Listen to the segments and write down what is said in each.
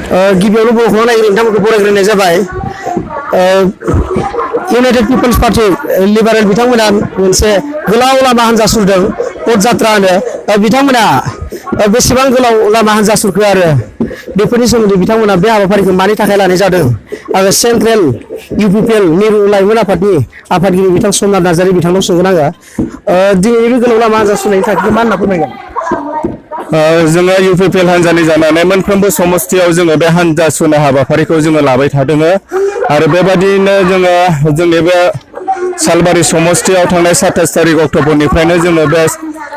गिबियावनो बर'खौ नायग्रो नोंथांमोनखौ बरायग्रोनाय जाबाय इउनाइटेड पिपल्स पार्टी लिबारेल बिथांमोना मोनसे गोलाव लामा हान्जा सुरदों पद जात्रा होनो बिथांमोना बेसेबां गोलाव लामा हान्जा सुरखो आरो बेफोरनि सोमोन्दै बिथांमोना बे हाबाफारिखौ मानि थाखाय लानाय जादों आरो सेन्ट्रेल इउपिपिएल मिरु लाइमोन आफादनि आफादगिरि बिथां समनाथ नार्जारि बिथांनाव सोंगोन आङो दिनैनि बे गोलाव लामा हान्जा सुरनायनि थाखाय मा होनना फोरमायगोन जोङो इउपिपिएल हान्जानि जानानै मोनफ्रोमबो समस्थियाव जोङो बे हान्जा सुरनाय हाबाफारिखौ जोङो लाबाय थादों आरो बेबादिनो जोङो जोंनि बे सालबारि समस्थियाव थांनाय 27 तारिख अक्ट'बरनिफ्रायनो जोङो बे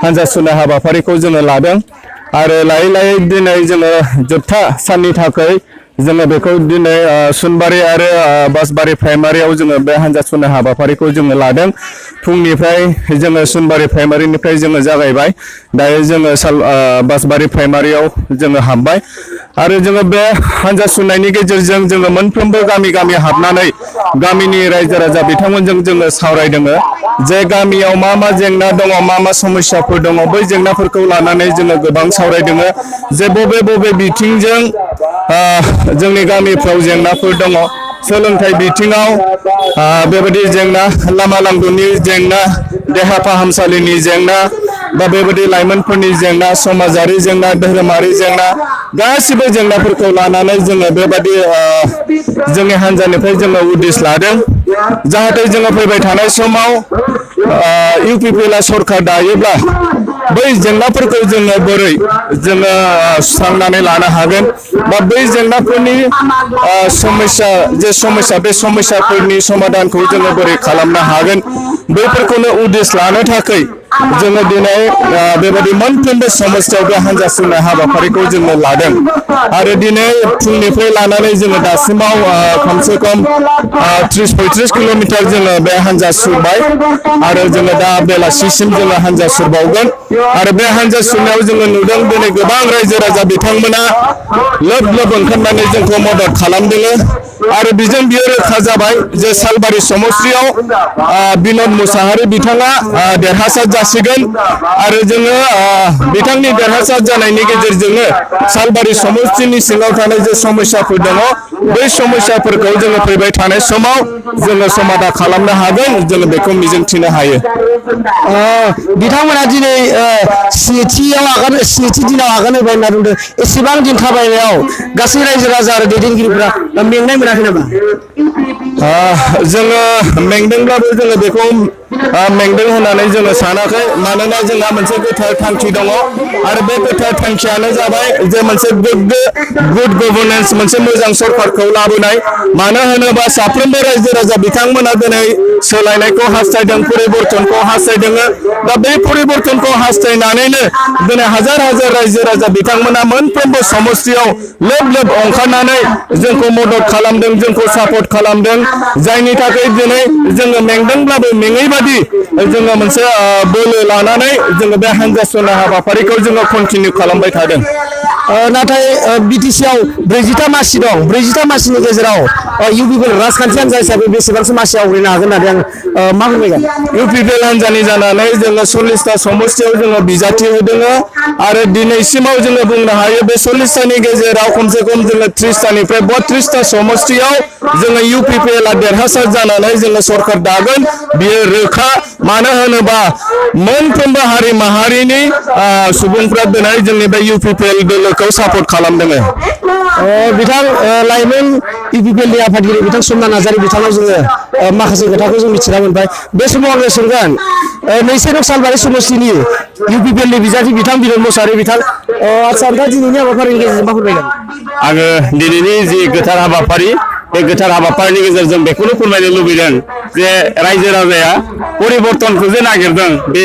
हान्जा सुरनाय हाबाफारिखौ जोङो लादों आरो लायै लायै दिनै जोङो जोबथा साननि थाखाय जोङो बेखौ दिनै सुनबारि आरो बासबारि प्राइमारियाव जोङो बे हान्जा सुरनाय हाबाफारिखौ जोङो लादों फुंनिफ्राय जोङो सुनबारि प्राइमारिनिफ्राय जोङो जागायबाय दायो जोङो बासबारि प्राइमारियाव जोङो हाबबाय आरो जोङो बे हान्जा सुरनायनि गेजेरजों जोङो मोनफ्रोमबो गामि गामि हाबनानै गामिनि रायजो राजा बिथांमोनजों जोङो सावरायदों जे गामियाव मा मा जेंना दङ मा समस्याफोर दङ बै जेंनाफोरखौ लानानै जोङो गोबां सावरायदों जे बबे बिथिंजों जोंनि गामिफ्राव जेंनाफोर दङ सोलोंथाइ बिथिङाव बेबायदि जेंना लामा लांगुरनि जेंना देहा फाहामसालिनि जेंना बा बेबायदि लाइमोनफोरनि जेंना समाजारि जेंना धोरोमारि जेंना गासिबो जेंनाफोरखौ लानानै जोङो बेबायदि जोंनि हान्जानिफ्राय जोङो उद्देश लादों जाहाथे जोङो फैबाय थानाय समाव इउपिपिएल सरकार दायोब्ला बै जेंनाफोरखौ जोङो बोरै जोङो सुस्रांनानै लानो हागोन बा बै जेंनाफोरनि समस्या बे समस्याफोरनि समाधानखौ जोङो बोरै खालामनो हागोन बैफोरखौनो उद्देश लानो थाखाय जोङो दिनै बेबायदि मोनफ्रोमबो समस्यायाव बे हान्जा सुरनाय हाबाफारिखौ जोङो लादों आरो दिनै फुंनिफ्राय लानानै जोङो दासिमाव खमसे खम 30-35 किल'मिटार जोङो बे हान्जा सुरबाय आरो जोङो दा बेलासिसिम जोङो हान्जा सुरबावगोन आरो बे हान्जा सुरनायाव जोङो नुदों दिनै गोबां रायजो राजा बिथांमोना लोब लोब ओंखारनानै जोंखौ मदद खालामदों आरो बिजों बियो रोखा जाबाय जे सालबारि समस्थियाव बिनोद मुसाहारि बिथाङा देरहासार जासिगोन आरो जोङो बिथांनि देरहासार जानायनि गेजेरजोंनो सालबारि समस्थिनि सिङाव थानाय जे समस्याफोर दङ बै समस्याफोरखौ जोङो फैबाय थानाय समाव जोङो समाधान खालामनो हागोन जोङो बेखौ मिजिंथिनो हायो बिथांमोना दिनै स्निथि दिनाव आगान होबाय होनना बुंदों एसेबां दिन थाबायनायाव गासै रायजो राजा आरो दैदेनगिरिफोरा मेंनाय मोनाखै नामा जोङो मेंदोंब्लाबो जोङो बेखौ मेंदों होननानै जोङो सानाखै मानोना जोंहा मोनसे गोथार थांखि दङ आरो बे गोथार थांखियानो जाबाय जे मोनसे गोग्गो गुड गभर्नेन्स मोनसे मोजां सरकारखौ लाबोनाय मानो होनोबा साफ्रोमबो रायजो राजा बिथांमोना दिनै सोलायनायखौ हास्थायदों परिबर्तनखौ हास्थायदों दा बे परिबर्तनखौ हास्थायनानैनो दिनै हाजार हाजार रायजो राजा बिथांमोना मोनफ्रोमबो समस्थियाव लोब लोब ओंखारनानै जोंखौ मदद खालामदों जोंखौ सापर्ट खालामदों जायनि थाखाय दिनै जोङो मेंदोंब्लाबो मेङै बादि जोङो मोनसे बोलो लानानै जोङो बे हान्जा सुरनाय हाबाफारिखौ जोङो कन्टिनिउ खालामबाय थादों नाथाय बिटिसिआव 40टा मासि दं 40टा मासिनि गेजेराव इउपिपिएल राजखान्थि हान्जा हिसाबै बेसेबांसो मासि आवग्रिनो हागोन होननानै आं मा फोरमायगोन इउपिपिएल हान्जानि जानानै जोङो 40टा समस्थियाव जोङो बिजाथि होदों आरो दिनैसिमाव जोङो बुंनो हायो बे 40टानि गेजेराव खमसे खम जोङो 30टानिफ्राय 32टा समस्थियाव जोङो इउपिपिएलआ देरहासार जानानै जोङो सरकार दागोन बियो रोखा मानो होनोबा मोनफ्रोमबो हारि माहारिनि सुबुंफ्रा दिनै जोंनि बे इउपिपिएल दोलोखौ सापर्ट खालामदों बिथां लाइमोन इउपिपिएलनि आफादगिरि बिथां समनाथ नार्जारि बिथांनाव जोङो माखासे खोथाखौ जों मिथिना मोनबाय बे समाव आङो सोंगोन नैसे सालबारि समस्थिनि इउपिपिएलनि बिजाथि बिथां बिनोद मुसाहारि बिथां आदसा नोंथाङा दिनैनि हाबाफारिनि गेजेरजों मा फोरमायगोन आङो दिनैनि जि गोथार हाबाफारि बे गोथार हाबाफारिनि गेजेरजों बेखौनो फोरमायनो लुबैदों जे रायजो राजाया परिबर्तनखौ जे नागिरदों बे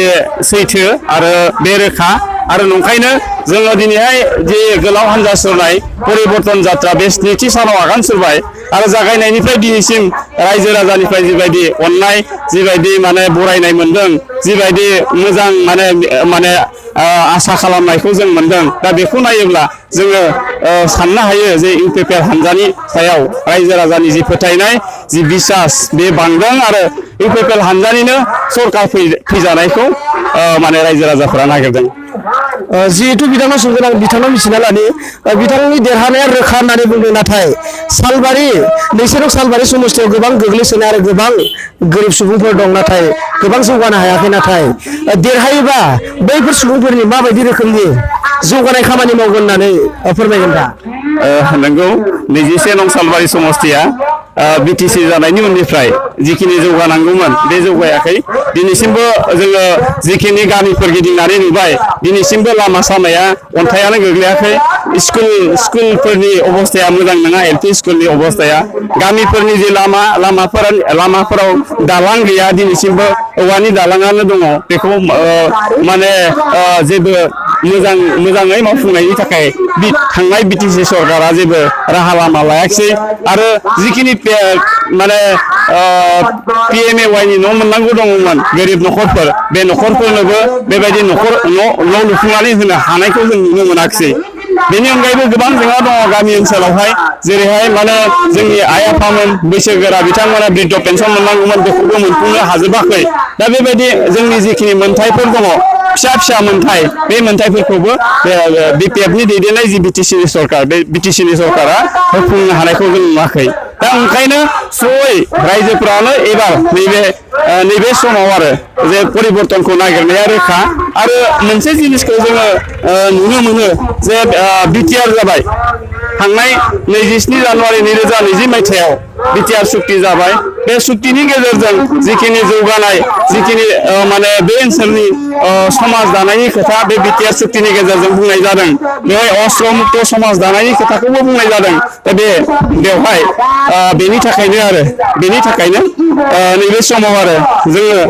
सैथो आरो बे रोखा आरो नंखायनो जोङो दिनैहाय जे गोलाव हान्जा सुरनाय परिबर्तन जात्रा बे स्निथि सानाव आगान सुरबाय आरो जागायनायनिफ्राय दिनैसिम रायजो राजानिफ्राय जिबायदि अननाय जिबायदि माने बरायनाय मोनदों जिबायदि मोजां माने आसा खालामनायखौ जों मोनदों दा बेखौ नायोब्ला जोङो साननो हायो जे इउपिपिएल हान्जानि सायाव रायजो राजानि जि फोथायनाय जि बिसास बे बांदों आरो इउपिपिएल हान्जानिनो सरकार फैजानायखौ माने रायजो राजाफोरा नागिरदों जिहेतु बिथांनाव सोंगोन आं बिथांनाव मिथिना लानि बिथांनि देरहानाया रोखा होननानै बुंदों नाथाय सालबारि नैसोराव सालबारि समस्थियाव गोबां गोग्लैसोनाय आरो गोबां गोरिब सुबुंफोर दं नाथाय गोबां जौगानो हायाखै नाथाय देरहायोबा बैफोर सुबुंफोरनि माबायदि रोखोमनि जौगानाय खामानि मावगोन होननानै फोरमायगोन दा नंगौ 21 नं सालबारि समस्थिया बिटिसि जानायनि उननिफ्राय जिखिनि जौगानांगौमोन बे जौगायाखै दिनैसिमबो जोङो जिखिनि गामिफोर गिदिंनानै नुबाय दिनैसिमबो लामा सामाया अन्थायानो गोग्लैयाखै स्कुलफोरनि अबस्थाया मोजां नङा एलपि स्कुलनि अबस्थाया गामिफोरनि जे लामाफोराव दालां गैया दिनैसिमबो औवानि दालाङानो दङ बेखौ माने जेबो मोजाङै मावफुंनायनि थाखाय थांनाय बिटिसि सरकारा जेबो राहा लामा लायाखिसै आरो जिखिनि माने PMAY नि न' मोननांगौ दङमोन गोरिब न'खरफोर बे न'खरफोरनोबो बेबायदि न' लुफुंनानै होनो हानायखौ जों नुनो मोनाखिसै बेनि अनगायैबो गोबां जेंना दङ गामि ओनसोलावहाय जेरैहाय माने जोंनि आइ आफामोन बैसोगोरा बिथांमोना बृद्ध पेन्सन मोननांगौमोन बेखौबो मोनफुंनो हाजोबाखै दा बेबायदि जोंनि जिखिनि मोनथायफोर दङ फिसा मोनथाय बे मोनथायफोरखौबो BPF नि दैदेननाय जि बिटिसिनि सरकार बे बिटिसिनि सरकारा होफुंनो हानायखौ जों नुवाखै दा ओंखायनो जयै रायजोफोरानो एबार नैबे समाव आरो जे परिबर्तनखौ नागिरनाया रोखा आरो मोनसे जिनिसखौ जोङो नुनो मोनो जे बिटिआर जाबाय थांनाय 27 जानुवारि 2020 मायथाइयाव बिटिआर सुक्ति जाबाय बे सुक्तिनि गेजेरजों जिखिनि जौगानाय जिखिनि माने बे ओनसोलनि समाज दानायनि खोथा बे बिटिआर सुक्तिनि गेजेरजों बुंनाय जादों बेवहाय अस्त्र मुक्त समाज दानायनि खोथाखौबो बुंनाय जादों दा बेवहाय बेनि थाखायनो नैबे समाव आरो जोङो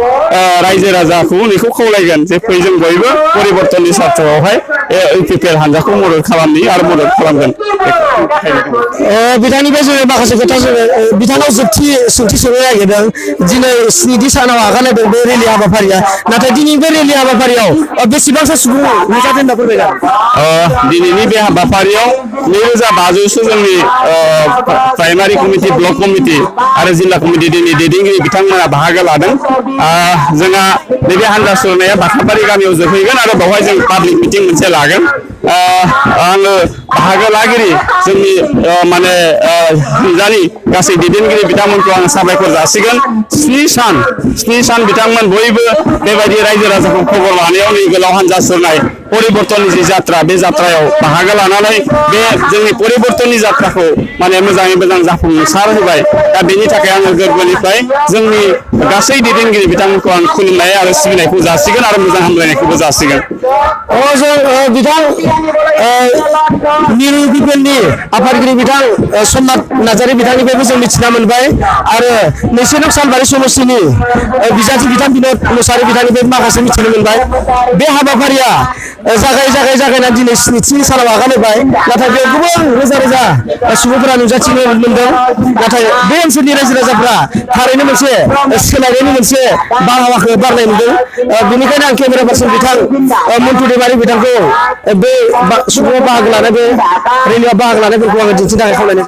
रायजो राजाखौ नैखौ खावलायगोन जे फै जों बयबो परिबर्तननि सार्थआवहाय UPPL हानजाखौ मदद खालामनि आरो मदद खालामगोन बिथांनिफ्राय जोङो माखासे खोथा जोङो बिथांनाव जोबथि सोंथि सोंनो नागिरदों दिनै 7 सानाव आगान होदों बे रेलि हाबाफारिया नाथाय दिनै बे रेलि हाबाफारियाव बेसेबांसो सुबुं नुजादों होनना फोरमायगोन दिनैनि बे हाबाफारियाव 2500सो जोंनि प्राइमारि कमिटि ब्लक कमिटि आरो जिल्ला कमिटि दिनै दैदेनगिरि बिथांमोना बाहागो लादों जोंहा नैबे हान्जा सुरनाया बाथाबारि गामियाव जोबहैगोन आरो बेवहाय जों पाब्लिक मिटिं मोनसे लागोन आङो बाहागो लागिरि जोंनि माने हान्जानि गासै दैदेनगिरि बिथांमोनखौ आं साबायखर जासिगोन 7 सान बिथांमोन बयबो बेबायदि रायजो राजाखौ खबर लानायाव नै गोलाव हान्जा सुरनाय परिबर्तननि जि जात्रा बे जात्रायाव बाहागो लानानै बे जोंनि परिबर्तननि जात्राखौ माने मोजाङै मोजां जाफुंसार होबाय दा बेनि थाखाय आङो गोरबोनिफ्राय जोंनि गासै दैदेनगिरि बिथांमोनखौ आं खुलुमनाय आरो सिबिनायखौ जासिगोन आरो मोजां हामलायनायखौबो जासिगोन जों बिथां मिरु बिपिएलनि आफादगिरि बिथां सम्राट नार्जारि बिथांनिफ्रायबो जों मिथिना मोनबाय आरो नैसोराव सालबारि समस्थिनि बिजाथि बिथां बिनोद मुसाहारि बिथांनिफ्राय माखासे मिथिनो मोनबाय बे हाबाफारिया जागायना दिनै 7 सानाव आगान होबाय नाथाय बेयाव गोबां रोजा सुबुंफोरा नुजाथिनो मोनदों नाथाय बे ओनसोलनि रायजो राजाफ्रा थारैनो मोनसे सोलायनायनि मोनसे बारहावाखौ बारनाय नुदों बेनिखायनो आं केमेरा पार्सन बिथां मन्टु दैमारि बिथांखौ बे सुबुङाव बाहागो लानाय बे रेलियाव बाहागो लानायफोरखौ आङो दिन्थिनो थाखाय खावलायनाय